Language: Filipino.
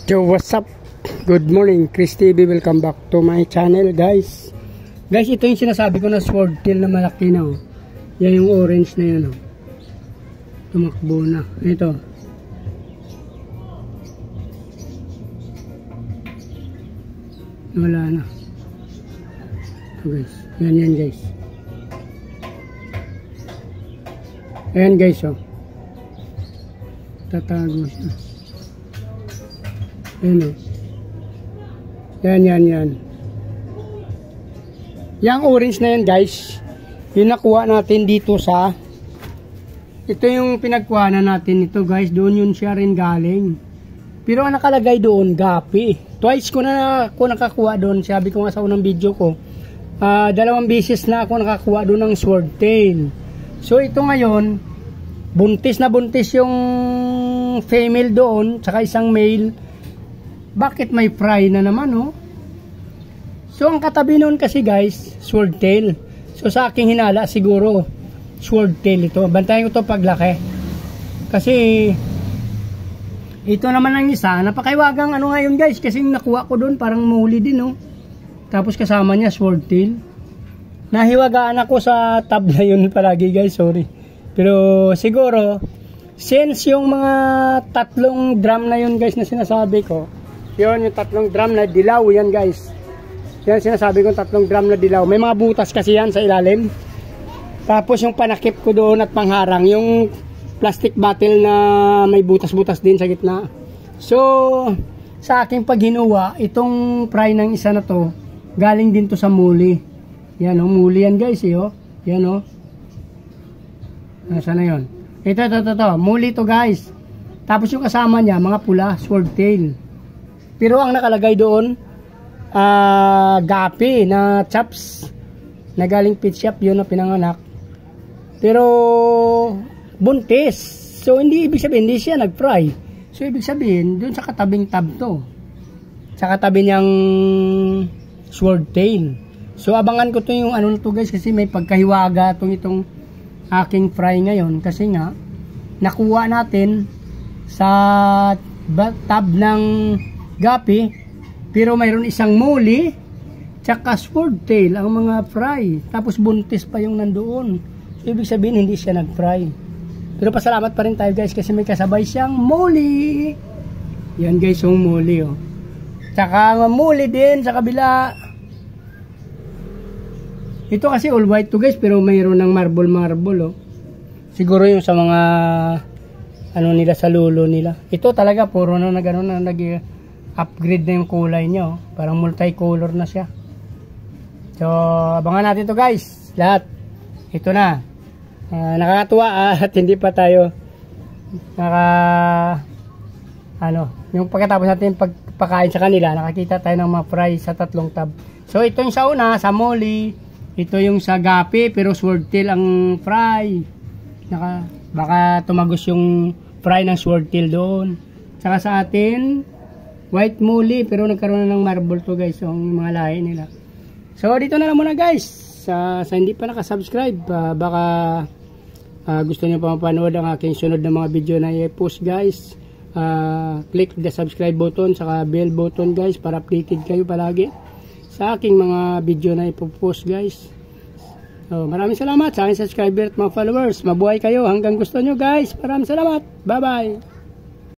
Yo, what's up? Good morning, Chris TV. Welcome back to my channel, guys. Guys, ito yung sinasabi ko na swordtail na malaki na, oh. Yan yung orange na yan, oh. Tumakbo na. Ito. Wala na. Ito, guys. Yan, guys. Ayan, guys, oh. Tatago siya. Ayan, oh. Yan. Yang orange na yan, guys, yung nakuha natin dito sa, ito yung pinagkuhanan natin ito, guys. Doon yun siya rin galing. Pero ang nakalagay doon, gapi. Twice ko na ako nakakuha doon. Sabi ko nga sa unang video ko, 2 beses na ako nakakuha doon ng swordtail. So ito ngayon, buntis na buntis yung female doon, saka isang male. Bakit may fry na naman, oh? So ang katabi noon kasi, guys, swordtail. So sa aking hinala siguro swordtail ito. Bantayan ko to paglaki. Kasi ito naman ang isa, napakaiwagang ano ngayon, guys, kasi nakuha ko doon parang muli din, oh. Tapos kasama niya swordtail. Nahiwagaan ako sa tab na yun palagi, guys, sorry. Pero siguro since yung mga 3 drum na yun, guys, na sinasabi ko, yun yung 3 drum na dilaw yan, guys. Yan sinasabi ko, 3 drum na dilaw. May mga butas kasi yan sa ilalim. Tapos yung panakip ko doon at pangharang, yung plastic bottle na may butas-butas din sa gitna. So sa aking paghinuwa, itong fry ng isa na to, galing din to sa muli. Yan, oh, muli yan, guys, eh, oh. Yan, oh. Nasaan na yun? Ito, muli to, guys. Tapos yung kasama niya, mga pula, swordtail. Pero ang nakalagay doon, gapi na chops na galing pet shop, yun na pinanganak. Pero buntis. So hindi ibig sabihin hindi siya nag-fry. So ibig sabihin doon sa katabing tab to, sa katabi niyang swordtail. So abangan ko to yung ano to, guys, kasi may pagkahiwaga itong aking fry ngayon, kasi nga nakuha natin sa tab ng gapi, pero mayroon isang muli tsaka swordtail ang mga fry, tapos buntis pa yung nandoon. So, ibig sabihin hindi siya nag-fry. Pero pasalamat pa rin tayo, guys, kasi may kasabay siyang muli. Yan, guys, yung muli, oh. Tsaka muli din sa kabila. Ito kasi all white to, guys, pero mayroon ng marble, oh. Siguro yung sa mga ano nila, sa lulo nila. Ito talaga puro na gano'n na upgrade na yung kulay niya, oh. Parang multicolor na siya. So abangan natin to, guys, lahat. Ito na, nakakatuwa, at hindi pa tayo yung pagkatapos natin pagpakain sa kanila, nakakita tayo ng mga fry sa 3 tab. So ito yung sa una, sa moli. Ito yung sa gapi, pero swordtail ang fry. Baka tumagos yung fry ng swordtail doon. Saka sa atin, white muli, pero nagkaroon na ng marble to, guys, yung mga lahi nila. So dito na lang muna, guys. Sa hindi pa nakasubscribe, baka gusto niyo pa mapanood ang aking sunod na mga video na i-post, guys. Click the subscribe button, saka bell button, guys, para updated kayo palagi sa aking mga video na ipopost, guys. So maraming salamat sa aking subscriber at mga followers. Mabuhay kayo hanggang gusto nyo, guys. Maraming salamat. Bye bye.